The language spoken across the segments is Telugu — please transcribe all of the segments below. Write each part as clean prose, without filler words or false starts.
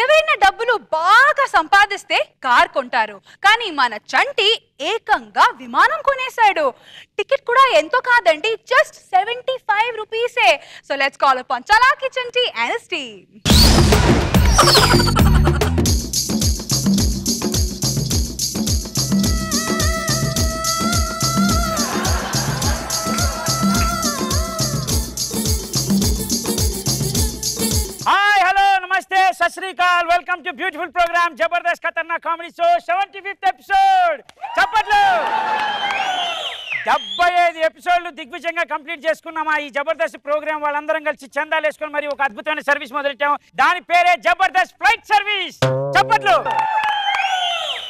ఎవరైనా డబ్బులు బాగా సంపాదిస్తే కార్ కొంటారు, కానీ మన చంటి ఏకంగా విమానం కొనేశాడు. టికెట్ కూడా ఎంతో కాదండి, జస్ట్ 75 రూపీసే. So let's call upon Chalaki Chanti and his team. Sat Shri अकाल, वेलकम टू ब्यूटीफुल प्रोग्राम जबरदस्त खतरनाक कॉमेडी शो 75th एपिसोड. చప్పట్లు. 75 ఎపిసోడ్లు దిగ్విజయంగా కంప్లీట్ చేసుకున్నామా ఈ జబర్దస్త్ ప్రోగ్రామ్. వాళ్ళందరం కలిసి చందాలు వేసుకొని మరి ఒక అద్భుతమైన సర్వీస్ మొదలెట్టాము. దాని పేరే జబర్దస్త్ ఫ్లైట్ సర్వీస్. చప్పట్లు.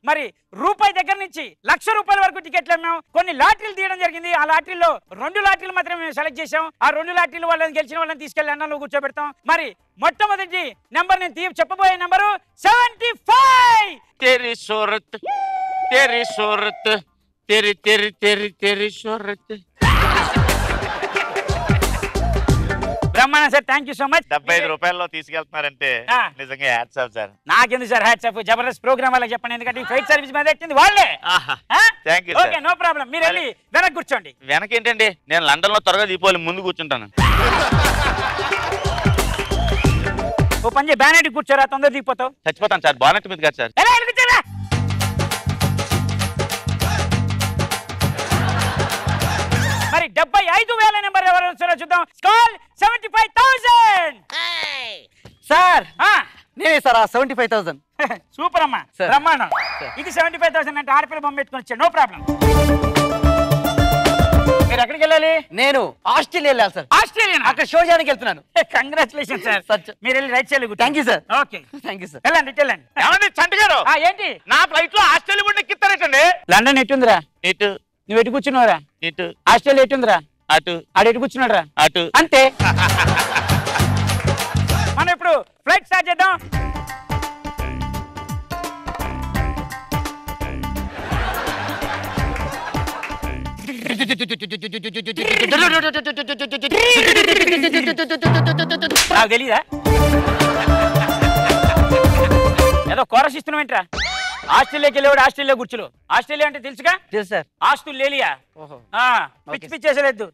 మరి రూపాయి దగ్గర నుంచి ₹1,00,000 వరకు టికెట్లు అమ్మాం. కొన్ని లాటరీలు తీయడం జరిగింది. ఆ లాటరీలో 2 లాటరీలు మాత్రమే మేము సెలెక్ట్ చేసాం. ఆ 2 లాటరీలు వాళ్ళని గెలిచిన వాళ్ళని తీసుకెళ్లి అన్నంలో కూర్చోబెడతాం. మరి మొట్టమొదటి నెంబర్ నేను చెప్పబోయే నెంబరు 75. तेरी सूरत तेरी सूरत तेरी तेरी तेरी तेरी सूरत. బ్రహ్మాండం sir, thank you so much. 75 రూపాయల్లో తీసుకెళ్తున్నారంటే నిజంగా హ్యాట్స్ ఆఫ్ సార్. నాకెందుకు sir hats off, Jabardasth program వాళ్ళకి చెప్పండి. ఎందుకంటే ఈ ఫ్లైట్ సర్వీస్ మీద ఎట్టింది వాళ్ళే. Thank you. Okay, no problem. మీరు వెళ్ళి వెనక్కి కూర్చోండి. వెనకేంటండి, నేను లండన్ లో త్వరగా దీపావళి ముందు కూర్చుంటాను. ఓ పని చేయి, బ్యానెట్ కూర్చోరా, తొందర దిగిపోతావు. చచ్చిపోతాను సార్, బానెట్ మీద కాదు సార్. మరి 75,000 నెంబర్ ఎవరు వస్తారో చూద్దాం. స్కాల్ 75,000. సార్ నేనే సార్ ఆ 75,000. సూపర్ అమ్మా, బ్రహ్మాండం. ఇది 75,000 అంటే ఆడపిల్ల బొమ్మ పెట్టుకొని వచ్చా, నో ప్రాబ్లం. మీరు ఎక్కడికి వెళ్ళాలి? నేను ఆస్ట్రేలియా వెళ్ళాలి సార్. ఆస్ట్రేలియా అక్కడ షో చేయడానికి వెళ్తున్నాను. Congratulation sir. మీరు వెళ్ళి right side. Thank you sir. Okay, thank you sir. వెళ్ళండి వెళ్ళండి. ఏమండి చంటి గారు, ఏంటి నా ఫ్లైట్ లో ఆస్ట్రేలియా కూడా ఎక్కిస్తారేటండి? లండన్ ఎట్టుందిరా? ఇటు. నువ్వు ఎటు కూర్చున్నావురా? ఇటు. ఆస్ట్రేలియా ఎట్టుందిరా? అటు. ఆడెటు కూర్చున్నాడు రా? అటు. అంతే. మనం ఇప్పుడు ఫ్లైట్ స్టార్ట్ చేద్దాం. నాకు తెలీదా? ఏదో కోరస్ ఇస్తున్నామేంట్రా? ఆస్ట్రేలియాకి వెళ్ళేవాడు ఆస్ట్రేలియా కూర్చులో. ఆస్ట్రేలియా అంటే తెలుసుగా? తెలుసు సార్. ఆస్ట్రేలియా. పిచ్చి పిచ్చేసలేదు.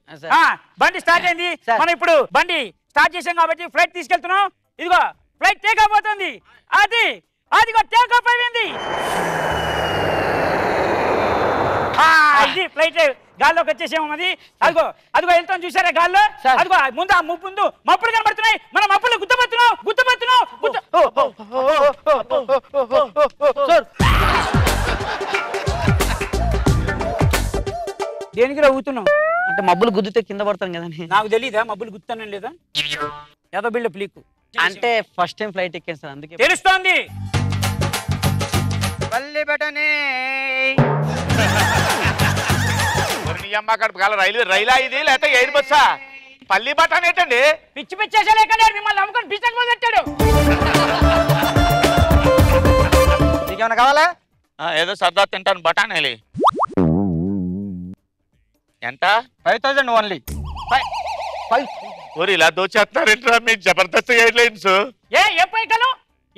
బండి స్టార్ట్ అయింది. మనం ఇప్పుడు బండి స్టార్ట్ చేసాం కాబట్టి ఫ్లైట్ తీసుకెళ్తున్నాం. ఇదిగో ఫ్లైట్ టేక్ ఆఫ్ అవుతుంది. అదిగో టేక్ ఆఫ్ అయింది. ఇది ఫ్లైట్ గాల్లోకి వచ్చేసాము. అది అదిగో అదిగో వెళ్తాం, చూసారా గాల్లో? అదిగో ముందు ఆ ముందు మప్పులు కనబడుతున్నాయి. మనం మప్పులు గుర్తుపడుతున్నాం. దేనికి ఊతున్నావు? అంటే మబ్బులు గుద్దితే కింద పడతాం కదండి. నాకు తెలీదా మబ్బులు గుర్తానని లేదా? ఏదో బిల్డ్ ప్లీకు. అంటే ఫస్ట్ టైం ఫ్లైట్ ఎక్కాను సార్, అందుకే తెలుస్తోంది. రైలా ఇది లేకపోతే ఎయిర్ బస్సా? పల్లి బఠాన్ ఏంటండి? పిచ్చి పిచ్చేసా లేకండి, మిమ్మల్ని నమ్ముకొని బిజినెస్ మొదలెట్టాడు. నీకేమైనా కావాలా? ఏదో సరదా తింటాను. బఠానీ ఎంత? 5,000 ఓన్లీ. ఇలా దోచేస్తున్నారేంట్రా మీకు జబర్దస్త్ గైడ్ లైన్స్?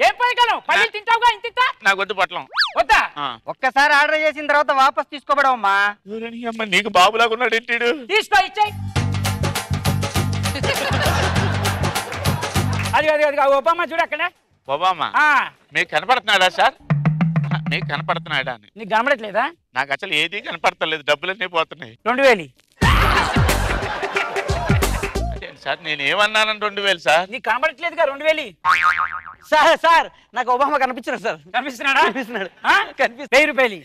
ఏం పైకలం పల్లి తింటావుగా, ఇంత నాకు వద్దు పట్లం. వద్దా? ఒక్కసారి ఆర్డర్ చేసిన తర్వాత వాపస్ తీసుకోబడమ్మా. నీకు బాబులాగా ఉన్నాడు ఏంటి? తీసుకో, ఇచ్చేయి. అది ఒబామా చూడు అక్కడ. ఒబామా మీకు కనపడుతున్నాడా సార్? మీకు కనపడుతున్నాడా అని. నీకు కనపడట్లేదా? నాకు అసలు ఏది కనపడతలేదు, డబ్బులన్నీ పోతున్నాయి. 2,000 సార్. నేను ఏమన్నాను 2,000 సార్? నీకు కనబడట్లేదుగా 2,000. సార్ నాకు ఒబామా కనిపించారు సార్. కనిపిస్తున్నాడా? కనిపిస్తున్నాడు. 1,000 రూపాయలు.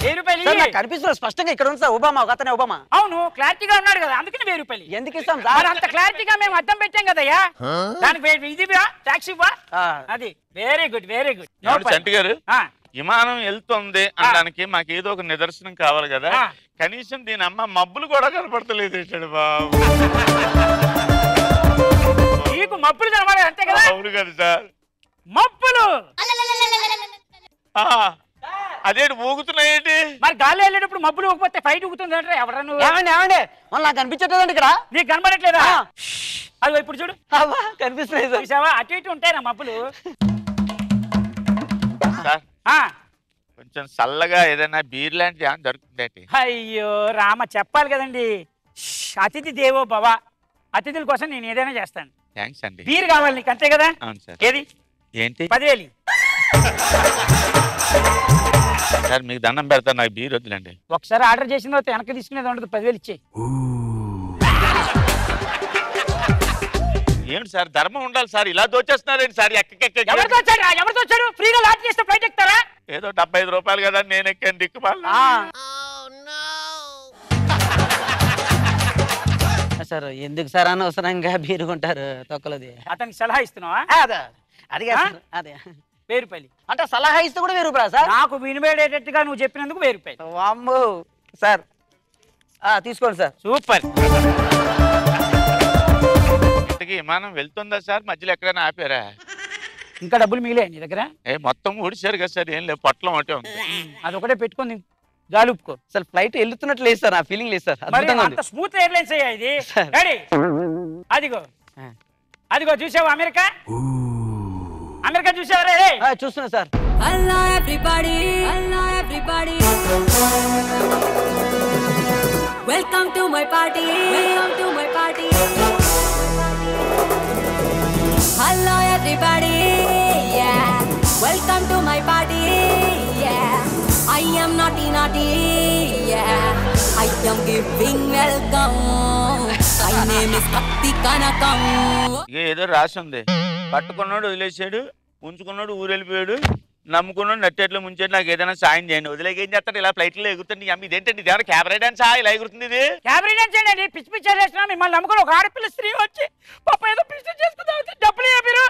1,000 రూపాయలు కనిపిస్తున్నారు స్పష్టంగా. ఇక్కడ ఉంది సార్ ఒబామా, ఒక అతనే ఒబామా. అవును, క్లారిటీగా ఉన్నాడు కదా, అందుకని 1,000 రూపాయలు. ఎందుకు ఇస్తాం సార్? అంత క్లారిటీగా మేము అర్థం పెట్టాం కదయ్యా. దానికి ఇది టాక్సీ అది. Very good, very good. Chanti గారు, విమానం వెళ్తుంది అనడానికి మాకు ఏదో ఒక నిదర్శనం కావాలి కదా. కనీసం దీని అమ్మ మబ్బులు కూడా కనపడతలేదు బాబు. నీకు మబ్బులు కనబడాలి అంతే కదా? అవును కదా సార్, మబ్బులు. అదేంటి ఊగుతున్నాయేంటి? మరి గాలి వెళ్ళేటప్పుడు మబ్బులు ఊగిపోతే ఫ్లైట్ ఊగుతుంది అంటే ఎవరా నువ్వు? ఏమండి మళ్ళీ నాకు కనిపించట్లేదండి ఇక్కడ. నీకు కనబడట్లేదా? అది ఇప్పుడు చూడు. కనిపిస్తున్నాయి సార్. చూసావా అటు ఇటు ఉంటాయి నా మబ్బులు. సార్ ఆ కొంచెం చల్లగా ఏదైనా బీర్ లాంటిది ఏమైనా దొరుకుతుందేంటి? అయ్యో రామ చెప్పాలి కదండి. అతిథి దేవో భవ. అతిథుల కోసం నేను ఏదైనా చేస్తాను. థ్యాంక్స్ అండి. బీర్ కావాలి నీకు అంతే కదా? అవును సార్. ఏది? ఏంటి 10,000 సార్? మీకు దండం పెడతాను, నాకు బీర్ వద్దులండి. ఒకసారి ఆర్డర్ చేసిన తర్వాత వెనక్కి తీసుకునేది ఉండదు. 10,000 ఇచ్చేయి. ఏంటి సార్ ధర్మం ఉండాలి సార్, ఇలా దోచేస్తున్నారేంటి సార్? ఎవరితో వచ్చాడు? ఎవరితో వచ్చాడు? ఫ్రీగా లాంచ్ చేస్తే ఫ్లైట్ ఎక్కుతారా? ఏదో 75 రూపాయలు కదా నేను ఎక్కాను దిక్కుమాల. సార్ ఎందుకు సార్ అనవసరంగా బీరు కొంటారు తొక్కలది? అతనికి సలహా ఇస్తున్నావా? అదే అదే 1000 రూపాయలు. అంటే సలహా ఇస్తే కూడా 1000 రూపాయలు సార్? నాకు వినిపడేటట్టుగా నువ్వు చెప్పినందుకు 1000 రూపాయలు. వామ్మో సార్ తీసుకోండి సార్. సూపర్. ఇంతకీ విమానం వెళ్తుందా సార్? మధ్యలో ఎక్కడైనా ఆపారా? ఇంకా డబ్బులు మిగిలే నీ దగ్గర? మొత్తం ఊడిశారు కదా సార్, ఏం లేదు పొట్లం ఒకటే ఉంది. అదొకటే పెట్టుకొని గాలుపుకో. సార్ ఫ్లైట్ వెళ్తున్నట్లు లేదు సార్, ఆ ఫీలింగ్ లేదు సార్. మరి అంత స్మూత్ ఎయిర్లైన్స్ అయ్యా ఇది. రెడీ? అదిగో అదిగో చూసావా అమెరికా? అమెరికా చూసావా రే? చూస్తున్నా sir. Hello everybody, hello everybody. Welcome to my party, welcome to my party. Hello everybody, yeah. Welcome to my party, yeah. I am naughty, yeah. I am giving welcome. My name is Bhakti Kanakam. ఏదో రాసి ఉంది. పట్టుకున్నాడు వదిలేసాడు, ఉంచుకున్నాడు ఊరు వెళ్ళిపోయాడు, నమ్ముకున్నాడు నట్టేట్లు ముంచాడు. నాకు ఏదైనా సాయం చేయండి. వదిలేక ఏం చేస్తాడు? ఇలా ఫ్లైట్లో ఎగురుతుంది. అమ్మ ఇదేంటండి? ఇదేమన్నా క్యాబరే డాన్స్? ఇలా ఎగురుతుంది ఇది? క్యాబరీ డాన్స్ ఏంటండి? పిచ్చి పిచ్చి చేస్తున్నా. మిమ్మల్ని నమ్ముకుని ఒక ఆడపిల్ల స్త్రీ వచ్చి పాప ఏదో పిచ్చి చేసుకుందాం డబ్బులు మీరు.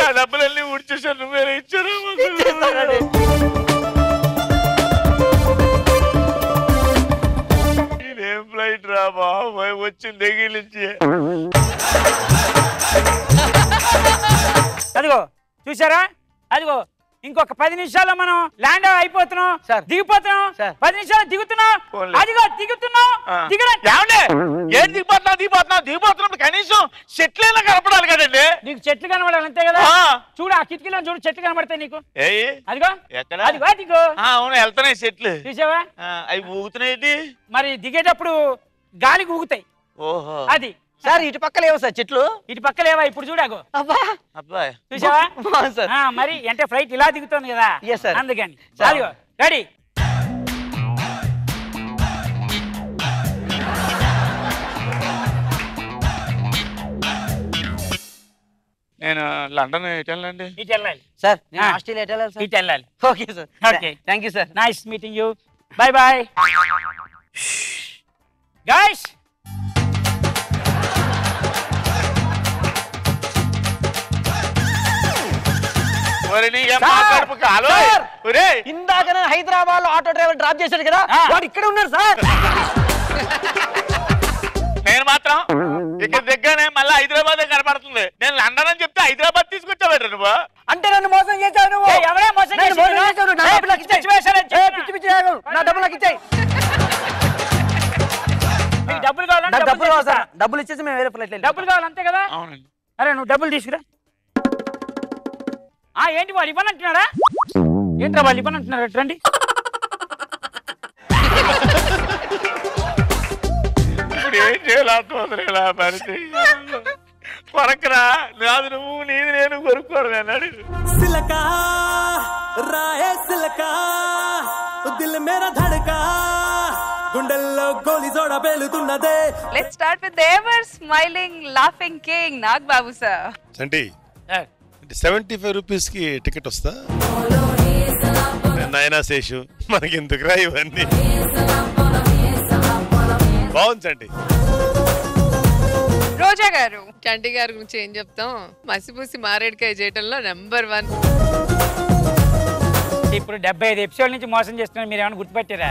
ఆ డబ్బులన్నీ ఊడ్చేసారు, నువ్వేనా ఇచ్చారు? ఇదేం ఫ్లైట్ రా బాబోయ్, వచ్చింది ఎగిలించి. అదిగో చూసారా? అదిగో ఇంకొక 10 నిమిషాల్లో మనం ల్యాండ్ అయిపోతున్నాం, దిగిపోతున్నాం. 10 నిమిషాలు దిగుతున్నాం. అదిగో దిగుతున్నాం. ఏం దిగిపోతున్నావు? కనీసం చెట్లైనా కనపడాలి కదండి. నీకు చెట్లు కనబడాలి అంతే కదా? చూడు ఆ కిటికీలో చూడు, చెట్లు కనబడతాయి నీకు. అదిగో ఎక్కడ? అదిగో అదిగో. అవును వెళ్తున్నాయి చెట్లు. చూసావా? అవి ఊగుతున్నాయి. మరి దిగేటప్పుడు గాలికి ఊగుతాయి. ఓహో అది సార్. ఇటు పక్క లేవు సార్ చెట్లు? ఇటు పక్క లేవా? ఇప్పుడు చూడాగో. అబ్బాయి చూసావా? మరి అంటే ఫ్లైట్ ఇలా దిగుతుంది కదా, అందుకని. అదిగో రెడీ? నేను లండన్ ఇటు వెళ్ళండి. ఇటు వెళ్ళాలి సార్. ఆస్ట్రేలియా ఎటు వెళ్ళాలి సార్? ఇటు వెళ్ళాలి. Okay sir. Okay thank you sir. Nice meeting you. By bye guys. ఇందాక హైదరాబాద్ లో ఆటో డ్రైవర్ డ్రాప్ చేశాడు కదా, వాడు ఇక్కడ ఉన్నాడు సార్. నేను మాత్రం ఇక్కడ దగ్గరనే మళ్ళీ హైదరాబాద్ కనపడుతుంది. నేను లండన్ అని చెప్తే హైదరాబాద్ తీసుకొచ్చావు నువ్వు. అంటే నన్ను మోసం చేశావు నువ్వు. ఎవరే మోసం చేశావు? నా డబ్బులు నాకు ఇచ్చేయి. నా డబ్బులు నాకు ఇచ్చేయి. డబ్బులు కావాలంటే డబ్బులు కావాలి సార్. డబ్బులు ఇచ్చేసి మేము వేరే ఫ్లైట్. డబ్బులు కావాలి అంతే కదా? అవునండి. అరే నువ్వు డబ్బులు తీసుకురా. ఏంటి వాళ్ళు ఇవ్వనంటున్నారా? ఏంట్రా వాళ్ళు ఇవ్వనంటున్నారా? రండి. ఇప్పుడు ఏం చేయాలి? పరిస్థితి కొరకరా నాది నువ్వు నీది నేను కొరుక్కోడు అన్నాడు. సిలకా రాయే సిలకా దిల్ మేరా ధడకా గుండెల్లో గోలి జోడ పేలుతున్నదే. Let's start with the ever smiling laughing king Nag Babu sir. సంటి 75 రూపీస్ కి టికెట్ వస్తా? నాయనా శేషు మనకి ఎందుకురా ఇవన్నీ. బాగుంది సంటి. రోజా గారు. చంటి గారి గురించి ఏం చెప్తాం? మసిపూసి మారేడుకాయ చేయటంలో నెంబర్ 1. ఇప్పుడు 75 ఎపిసోడ్ నుంచి మోసం చేస్తున్నారు. మీరు ఏమైనా గుర్తుపట్టారా?